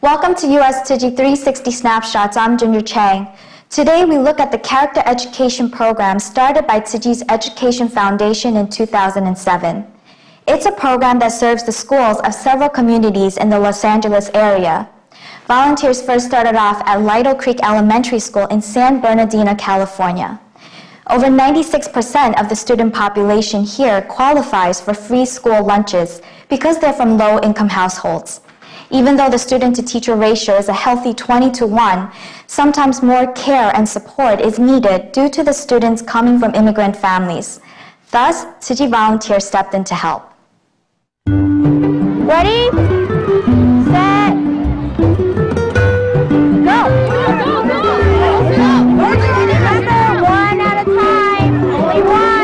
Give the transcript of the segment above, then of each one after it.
Welcome to USTC360 Snapshots. I'm Ginger Chang. Today we look at the character education program started by Tzu Chi Education Foundation in 2007. It's a program that serves the schools of several communities in the Los Angeles area. Volunteers first started off at Lytle Creek Elementary School in San Bernardino, California. Over 96% of the student population here qualifies for free school lunches because they're from low-income households. Even though the student-to-teacher ratio is a healthy 20-to-1, sometimes more care and support is needed due to the students coming from immigrant families. Thus, Tzu Chi volunteers stepped in to help. Ready, set, go! Remember, one at a time, only one.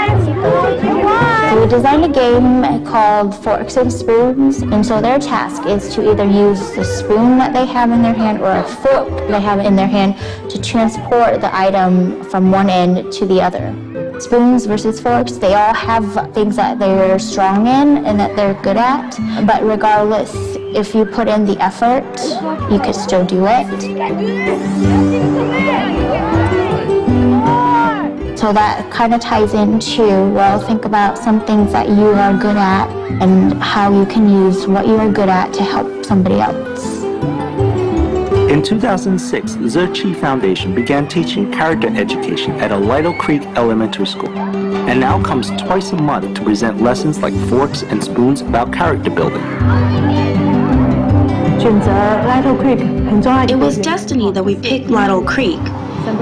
So we designed a game called Forks and Spoons, and so their task is to either use the spoon that they have in their hand or a fork they have in their hand to transport the item from one end to the other. Spoons versus forks, they all have things that they're strong in and that they're good at, but regardless, if you put in the effort, you can still do it. So that kind of ties into, well, think about some things that you are good at and how you can use what you are good at to help somebody else. In 2006, the Tzu Chi Foundation began teaching character education at a Lytle Creek Elementary School, and now comes twice a month to present lessons like Forks and Spoons about character building. It was destiny that we picked Lytle Creek.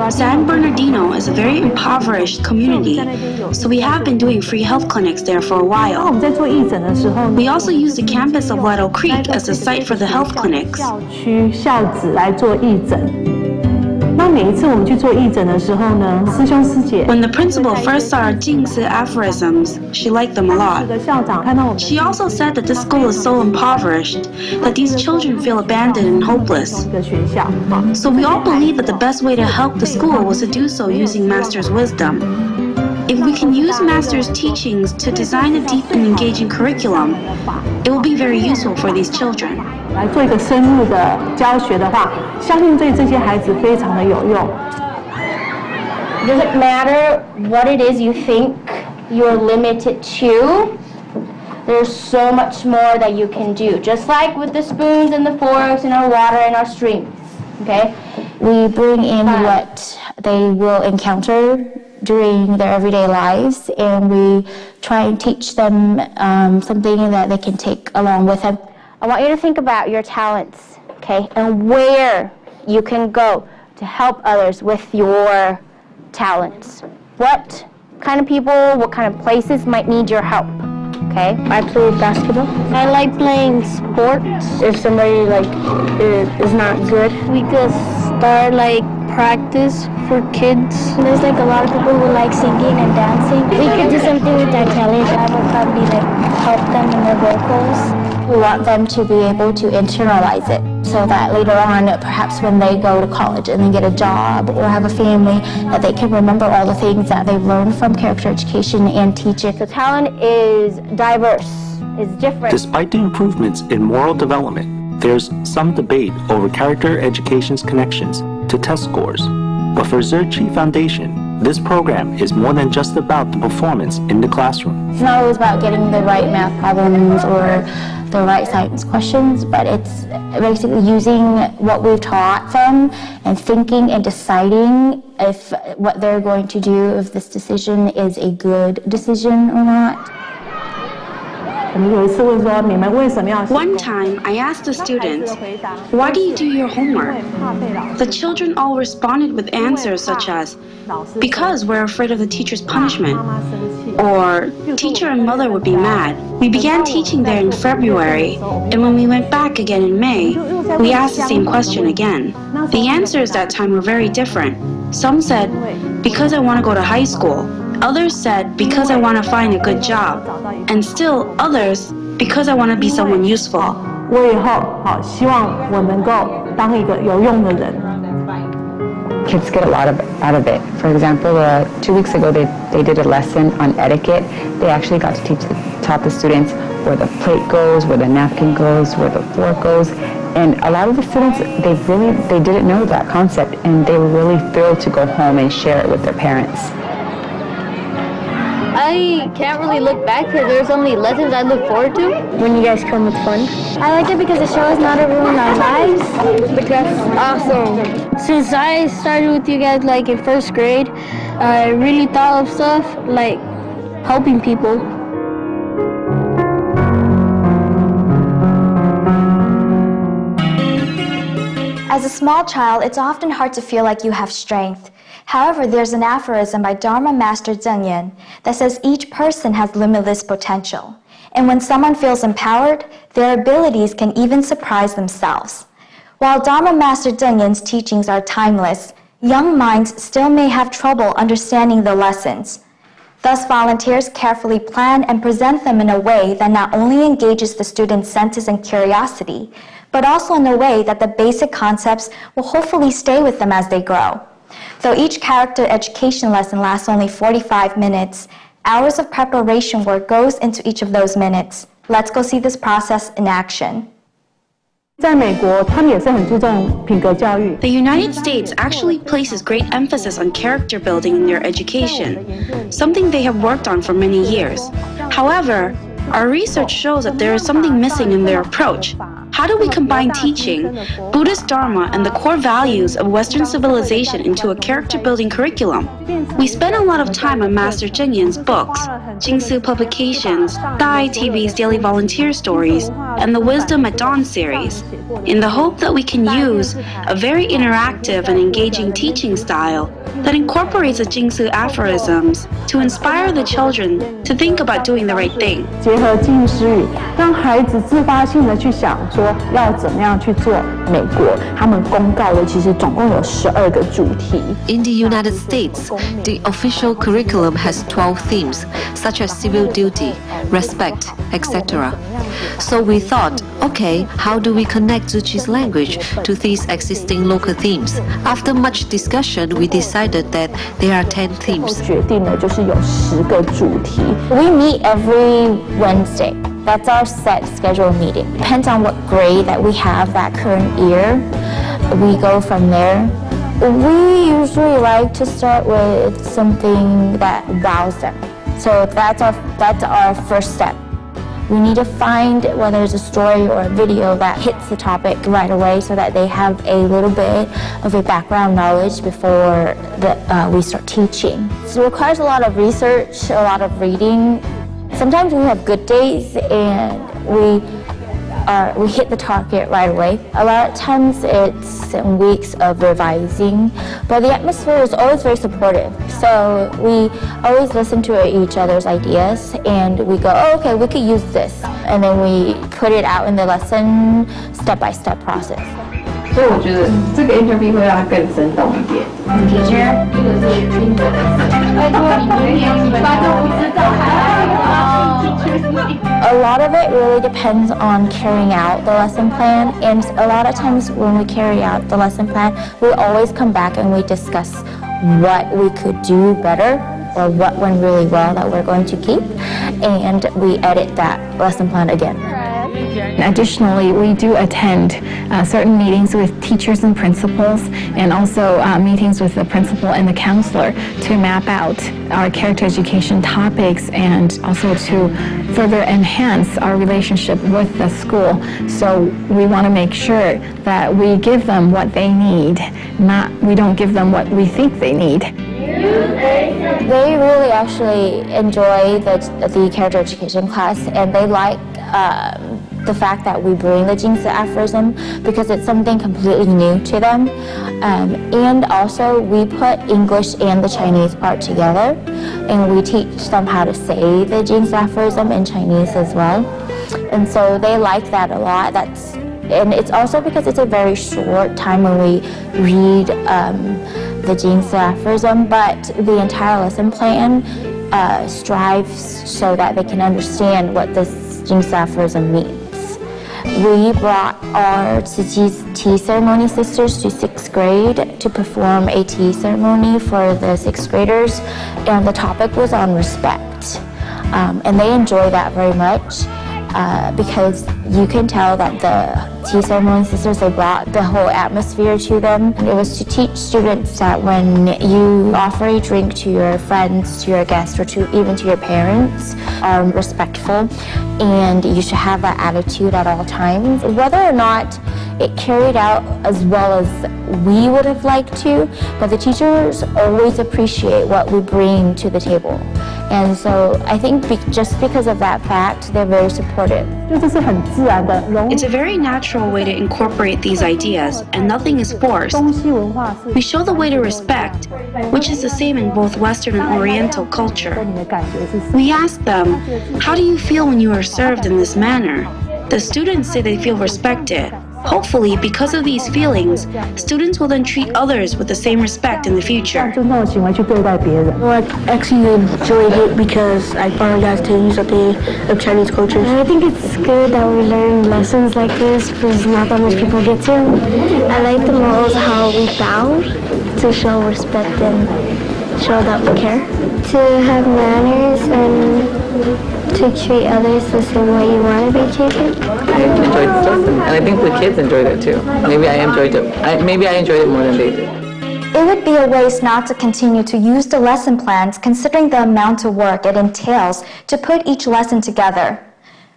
San Bernardino is a very impoverished community, so we have been doing free health clinics there for a while. We also use the campus of Lytle Creek as the site for the health clinics. When the principal first saw our Jingsi aphorisms, she liked them a lot. She also said that this school is so impoverished that these children feel abandoned and hopeless. So we all believe that the best way to help the school was to do so using Master's wisdom. If we can use Master's teachings to design a deep and engaging curriculum, it will be very useful for these children. Does it matter what it is you think you're limited to? There's so much more that you can do. Just like with the spoons and the forks and our water and our streams, okay? We bring in what they will encounter during their everyday lives, and we try and teach them something that they can take along with them. I want you to think about your talents, okay, and where you can go to help others with your talents. What kind of people, what kind of places might need your help, okay? I play basketball. I like playing sports. If somebody is not good, we could start practice for kids. There's a lot of people who like singing and dancing. We could do something with their talent. I would probably help them in their vocals. We want them to be able to internalize it so that later on, perhaps when they go to college and they get a job or have a family, that they can remember all the things that they've learned from character education and teach it. The talent is diverse, is different. Despite the improvements in moral development, there's some debate over character education's connections to test scores. But for Tzu Chi Foundation, this program is more than just about the performance in the classroom. It's not always about getting the right math problems or the right science questions, but it's basically using what we've taught them and thinking and deciding if what they're going to do, if this decision is a good decision or not. One time, I asked the students, "Why do you do your homework?" The children all responded with answers such as, "Because we're afraid of the teacher's punishment," or "Teacher and mother would be mad." We began teaching there in February, and when we went back again in May, we asked the same question again. The answers that time were very different. Some said, "Because I want to go to high school." Others said, "Because I want to find a good job." And still others, "Because I want to be someone useful." kids get a lot out of it. For example, 2 weeks ago they did a lesson on etiquette. They actually got to taught the students where the plate goes, where the napkin goes, where the fork goes. And a lot of the students, they didn't know that concept, and they were really thrilled to go home and share it with their parents. I can't really look back because there's only lessons I look forward to. When you guys come with fun. I like it because the show is not ruin our lives. That's awesome. Since I started with you guys like in first grade, I really thought of stuff like helping people. As a small child, it's often hard to feel like you have strength. However, there's an aphorism by Dharma Master Zeng Yen that says each person has limitless potential. And when someone feels empowered, their abilities can even surprise themselves. While Dharma Master Zeng Yen's teachings are timeless, young minds still may have trouble understanding the lessons. Thus, volunteers carefully plan and present them in a way that not only engages the students' senses and curiosity, but also in a way that the basic concepts will hopefully stay with them as they grow. Though each character education lesson lasts only 45 minutes, hours of preparation work goes into each of those minutes. Let's go see this process in action. 在美国，他们也是很注重品格教育。 The United States actually places great emphasis on character building in their education, something they have worked on for many years. However, our research shows that there is something missing in their approach. How do we combine teaching, Buddhist Dharma, and the core values of Western civilization into a character-building curriculum? We spent a lot of time on Master Zeng Yen's books, Jingsu Publications, Dai TV's Daily Volunteer Stories, and the Wisdom at Dawn series, in the hope that we can use a very interactive and engaging teaching style that incorporates the Jingsu aphorisms to inspire the children to think about doing the right thing. 结合近似语，让孩子自发性的去想说要怎么样去做。美国他们公告的其实总共有12个主题。In the United States, the official curriculum has 12 themes, such as civil duty, respect, etc. So we thought, okay, how do we connect Tzu Chi's language to these existing local themes? After much discussion, we decided that there are 10 themes. 决定了就是有10个主题。 We meet every Wednesday. That's our set scheduled meeting. Depends on what grade that we have that current year. We go from there. We usually like to start with something that wows them. So that's our first step. We need to find whether it's a story or a video that hits the topic right away so that they have a little bit of a background knowledge before we start teaching. So it requires a lot of research, a lot of reading. Sometimes we have good days and we hit the target right away. A lot of times it's weeks of revising, but the atmosphere is always very supportive. So we always listen to each other's ideas and we go, oh, okay, we could use this. And then we put it out in the lesson step-by-step process. 所以我觉得这个 interview 会让它更生动一点。Teacher， 这个是苹果的。拜托你明年你班都不知道，还要 A lot of it really depends on carrying out the lesson plan, and a lot of times when we carry out the lesson plan, we always come back and we discuss what we could do better or what went really well that we're going to keep, and we edit that lesson plan again. Additionally, we do attend certain meetings with teachers and principals, and also meetings with the principal and the counselor to map out our character education topics and also to further enhance our relationship with the school. So we want to make sure that we give them what they need, we don't give them what we think they need. They really actually enjoy the character education class, and they like the fact that we bring the Jingsi aphorism because it's something completely new to them. And also we put English and the Chinese part together, and we teach them how to say the Jingsi aphorism in Chinese as well. And so they like that a lot. And it's also because it's a very short time when we read the Jingsi aphorism, but the entire lesson plan strives so that they can understand what this Jingsi aphorism means. We brought our Tzu Chi's tea ceremony sisters to 6th grade to perform a tea ceremony for the 6th graders, and the topic was on respect. And they enjoy that very much because you can tell that the tea ceremony sisters, they brought the whole atmosphere to them. And it was to teach students that when you offer a drink to your friends, to your guests, or even to your parents, are respectful, and you should have that attitude at all times. Whether or not it carried out as well as we would have liked to, but the teachers always appreciate what we bring to the table. And so I think just because of that fact, they're very supportive. It's a very natural way to incorporate these ideas, and nothing is forced. We show the way to respect, which is the same in both Western and Oriental culture. We ask them, how do you feel when you are served in this manner? The students say they feel respected. Hopefully, because of these feelings, students will then treat others with the same respect in the future. Well, I actually enjoyed it because I found out to use a bit of Chinese culture. I think it's good that we learn lessons like this because not that much people get to. I like the most how we bow to show respect and show that we care. To have manners and to treat others the same way you want to be treated. I enjoyed this lesson, and I think the kids enjoyed it too. Maybe I enjoyed it more than they did. It would be a waste not to continue to use the lesson plans considering the amount of work it entails to put each lesson together.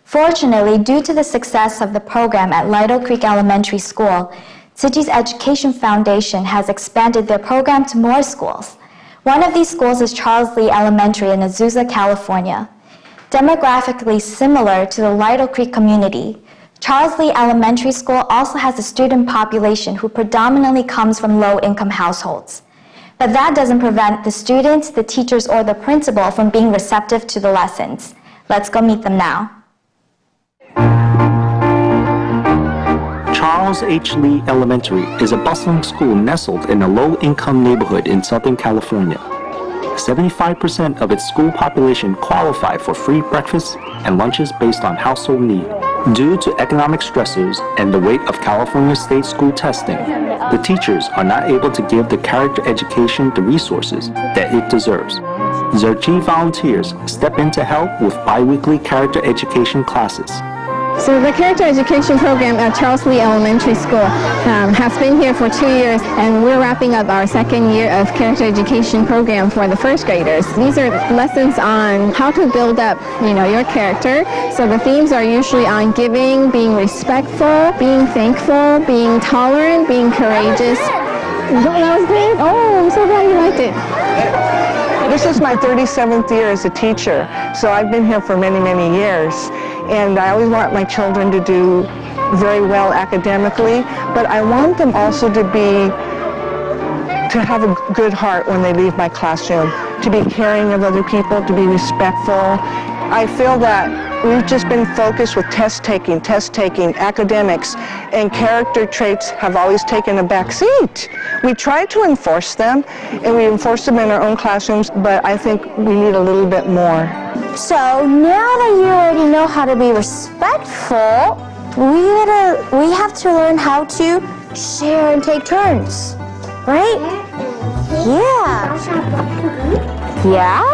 Fortunately, due to the success of the program at Lytle Creek Elementary School, Tzu Chi Education Foundation has expanded their program to more schools. One of these schools is Charles Lee Elementary in Azusa, California. Demographically similar to the Lytle Creek community, Charles Lee Elementary School also has a student population who predominantly comes from low-income households. But that doesn't prevent the students, the teachers, or the principal from being receptive to the lessons. Let's go meet them now. Charles H. Lee Elementary is a bustling school nestled in a low-income neighborhood in Southern California. 75% of its school population qualify for free breakfasts and lunches based on household need. Due to economic stressors and the weight of California state school testing, the teachers are not able to give the character education the resources that it deserves. Tzu Chi volunteers step in to help with bi-weekly character education classes. So the character education program at Charles Lee Elementary School has been here for 2 years, and we're wrapping up our 2nd year of character education program for the 1st graders. These are lessons on how to build up, your character. So the themes are usually on giving, being respectful, being thankful, being tolerant, being courageous. That was great. Oh, I'm so glad you liked it. This is my 37th year as a teacher, so I've been here for many, many years. And I always want my children to do very well academically, but I want them also to have a good heart when they leave my classroom, to be caring of other people, to be respectful. I feel that we've just been focused with test taking, academics, and character traits have always taken a back seat. We try to enforce them, and we enforce them in our own classrooms, but I think we need a little bit more. So now that you already know how to be respectful, we have to learn how to share and take turns, right? Yeah. Yeah?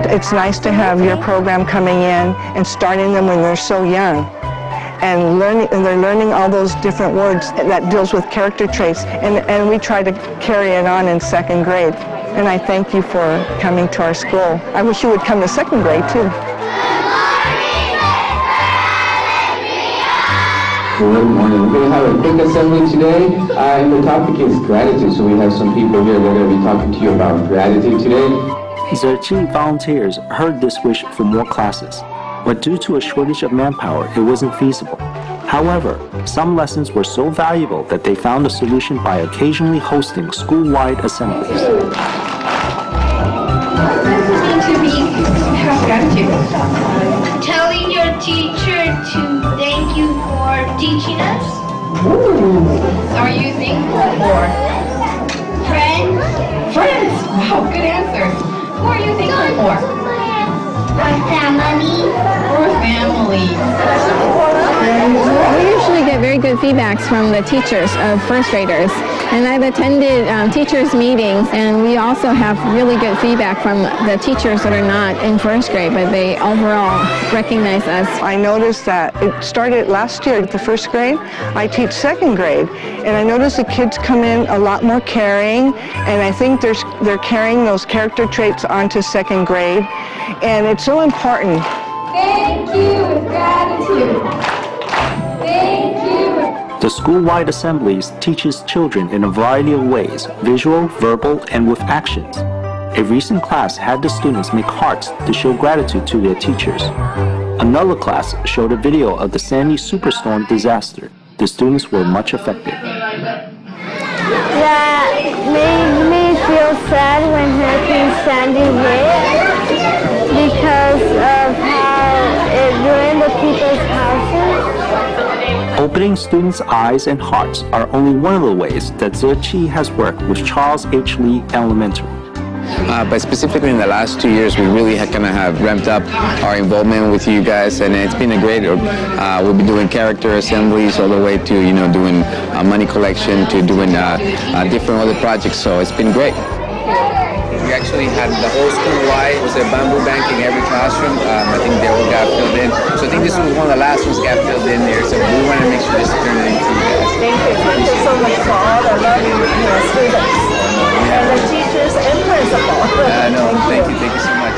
It's nice to have your program coming in and starting them when they're so young. And they're learning all those different words that deals with character traits, and we try to carry it on in 2nd grade. And I thank you for coming to our school. I wish you would come to 2nd grade too. Good morning. We're going to have a quick assembly today, and the topic is gratitude. So we have some people here that are going to be talking to you about gratitude today. Tzu Chi volunteers heard this wish for more classes, but due to a shortage of manpower, it wasn't feasible. However, some lessons were so valuable that they found a solution by occasionally hosting school-wide assemblies. Telling your teacher to thank you for teaching us. Are you thankful for? Friends? Friends! Wow, good answer. Who are you thankful for? family. Or family. We usually get very good feedbacks from the teachers of first graders. And I've attended teachers' meetings, and we also have really good feedback from the teachers that are not in first grade, but they overall recognize us. I noticed that it started last year at the first grade. I teach second grade, and I noticed the kids come in a lot more caring, and I think they're carrying those character traits onto second grade, and it's so important. Thank you with gratitude. Thank you. The school-wide assemblies teaches children in a variety of ways, visual, verbal, and with actions. A recent class had the students make hearts to show gratitude to their teachers. Another class showed a video of the Sandy superstorm disaster. The students were much affected. That made me feel sad when Hurricane Sandy hit because of how it ruined the people's houses. Opening students' eyes and hearts are only one of the ways that Tzu Chi has worked with Charles H. Lee Elementary. But specifically in the last 2 years, we really kind of have ramped up our involvement with you guys, and it's been a great. We'll be doing character assemblies all the way to doing money collection to doing different other projects. So it's been great. We actually had the whole school-wide, was a bamboo bank in every classroom. I think they all got filled in. So I think this was one of the last ones got filled in there. So we want to make sure this is turned into you guys. Thank you so much for all the lovely students and the teachers and principals. No, thank you so much.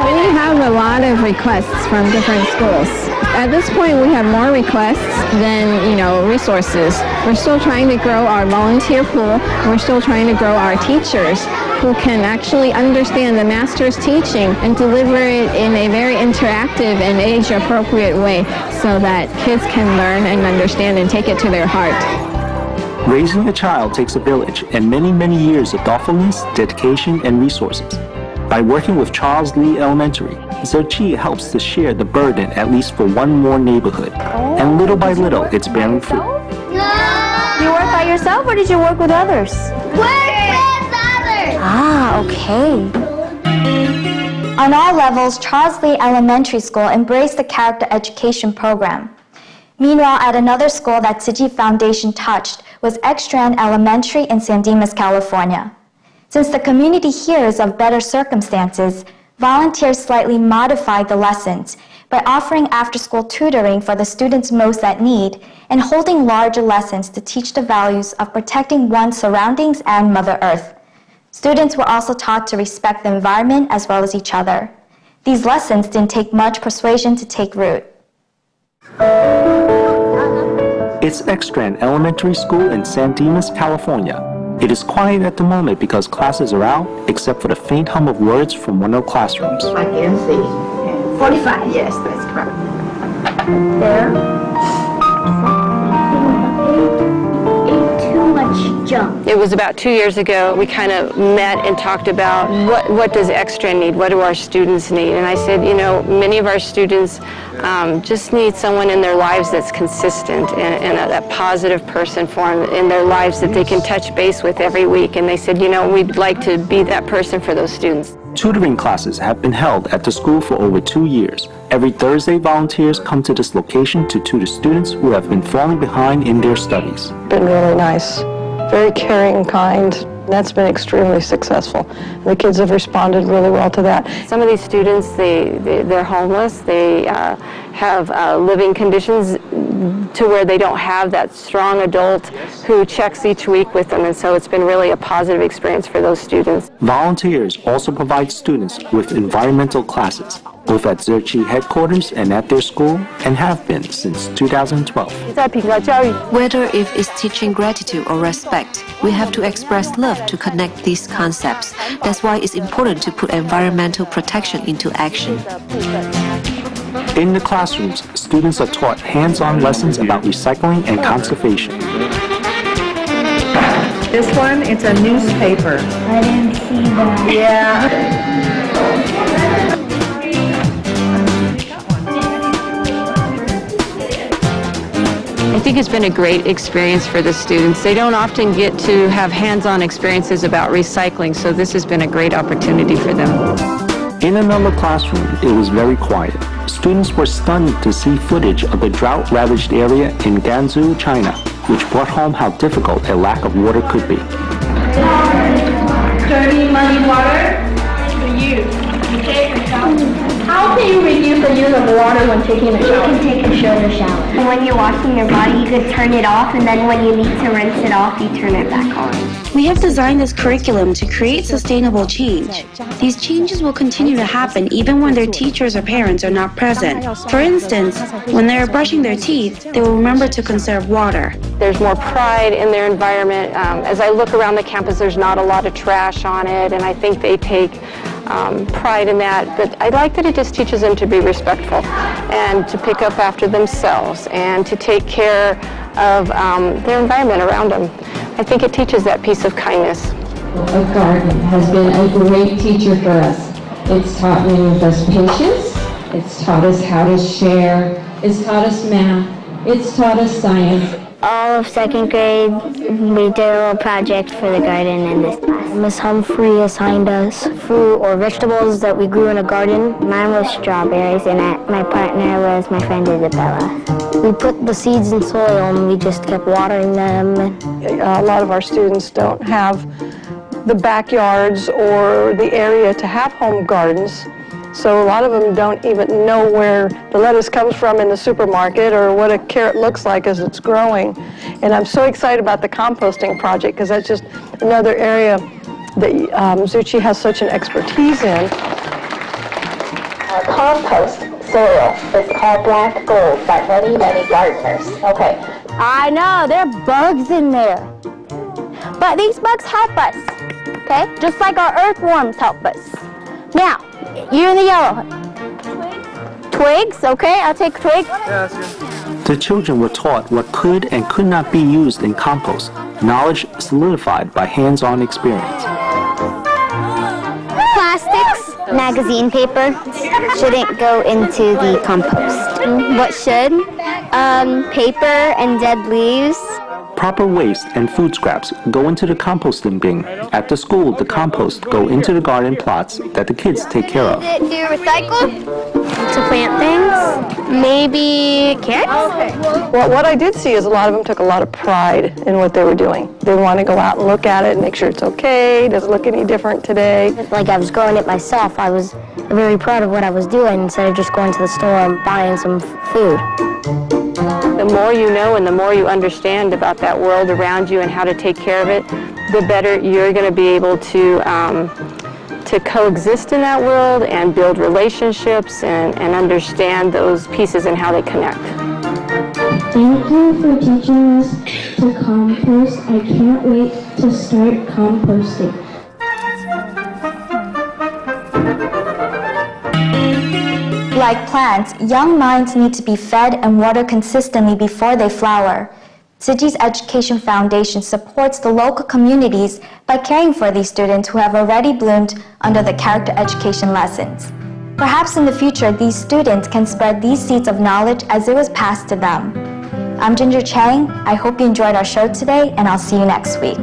We have a lot of requests from different schools. At this point, we have more requests than, resources. We're still trying to grow our volunteer pool. We're still trying to grow our teachers who can actually understand the master's teaching and deliver it in a very interactive and age-appropriate way so that kids can learn and understand and take it to their heart. Raising a child takes a village and many, many years of thoughtfulness, dedication, and resources. By working with Charles Lee Elementary, Tzu Chi helps to share the burden at least for one more neighborhood. And little by little, it's bearing fruit. You work by yourself or did you work with others? Work with others. Ah, okay. On all levels, Charles Lee Elementary School embraced the character education program. Meanwhile, at another school that Tzu Chi Foundation touched was Extran Elementary in San Dimas, California. Since the community here is of better circumstances, volunteers slightly modified the lessons by offering after-school tutoring for the students most at need and holding larger lessons to teach the values of protecting one's surroundings and Mother Earth. Students were also taught to respect the environment as well as each other. These lessons didn't take much persuasion to take root. It's Extran Elementary School in San Dimas, California. It is quiet at the moment because classes are out, except for the faint hum of words from one of the classrooms. I can see. 45, yes, that's correct. There. Too much jump. It was about 2 years ago, we kind of met and talked about what does Extra need, what do our students need? And I said, many of our students just need someone in their lives that's consistent and that positive person for them in their lives that they can touch base with every week. And they said, we'd like to be that person for those students. Tutoring classes have been held at the school for over 2 years. Every Thursday, volunteers come to this location to tutor students who have been falling behind in their studies. Been really nice, very caring and kind. That's been extremely successful. The kids have responded really well to that. Some of these students, they're homeless. They have living conditions to where they don't have that strong adult who checks each week with them, and so it's been really a positive experience for those students. Volunteers also provide students with environmental classes, both at Tzu Chi headquarters and at their school, and have been since 2012. Whether if it's teaching gratitude or respect, we have to express love to connect these concepts. That's why it's important to put environmental protection into action. In the classrooms, students are taught hands-on lessons about recycling and conservation. This one, it's a newspaper. I didn't see that. Yeah. I think it's been a great experience for the students. They don't often get to have hands-on experiences about recycling, so this has been a great opportunity for them. In another classroom, it was very quiet. Students were stunned to see footage of the drought-ravaged area in Gansu, China, which brought home how difficult a lack of water could be. Dirty, muddy water for you. You take a shower. How can you reduce the use of water when taking a shower? You can take a shoulder shower. When you're washing your body, you can turn it off, and then when you need to rinse it off, you turn it back on. We have designed this curriculum to create sustainable change. These changes will continue to happen even when their teachers or parents are not present. For instance, when they are brushing their teeth, they will remember to conserve water. There's more pride in their environment. As I look around the campus, there's not a lot of trash on it, and I think they take pride in that. But I like that it just teaches them to be respectful and to pick up after themselves and to take care of their environment around them. I think it teaches that piece of kindness. A garden has been a great teacher for us. It's taught many of us patience, it's taught us how to share, it's taught us math, it's taught us science. All of second grade, we did a little project for the garden in this class. Miss Humphrey assigned us fruit or vegetables that we grew in a garden. Mine was strawberries, and my partner was my friend Isabella. We put the seeds in soil, and we just kept watering them. A lot of our students don't have the backyards or the area to have home gardens. So a lot of them don't even know where the lettuce comes from in the supermarket or what a carrot looks like as it's growing. And I'm so excited about the composting project because that's just another area that Tzu Chi has such an expertise in. Our compost soil is called black gold by many, many gardeners. Okay. I know, there are bugs in there. But these bugs help us, okay? Just like our earthworms help us. Now, you're in the yellow. Twigs, okay, I'll take twigs. The children were taught what could and could not be used in compost, knowledge solidified by hands-on experience. Plastics, magazine paper shouldn't go into the compost. What should? Paper and dead leaves. Proper waste and food scraps go into the composting bin. At the school, the compost go into the garden plots that the kids take care of. Do you recycle? To plant things? Maybe carrots? Okay. Well, what I did see is a lot of them took a lot of pride in what they were doing. They want to go out and look at it and make sure it's okay. Does it look any different today? Like I was growing it myself. I was very proud of what I was doing instead of just going to the store and buying some food. The more you know and the more you understand about that world around you and how to take care of it, the better you're going to be able to coexist in that world and build relationships and understand those pieces and how they connect. Thank you for teaching us to compost. I can't wait to start composting. Like plants, young minds need to be fed and watered consistently before they flower. Tzu Chi's Education Foundation supports the local communities by caring for these students who have already bloomed under the character education lessons. Perhaps in the future, these students can spread these seeds of knowledge as it was passed to them. I'm Ginger Chang. I hope you enjoyed our show today, and I'll see you next week.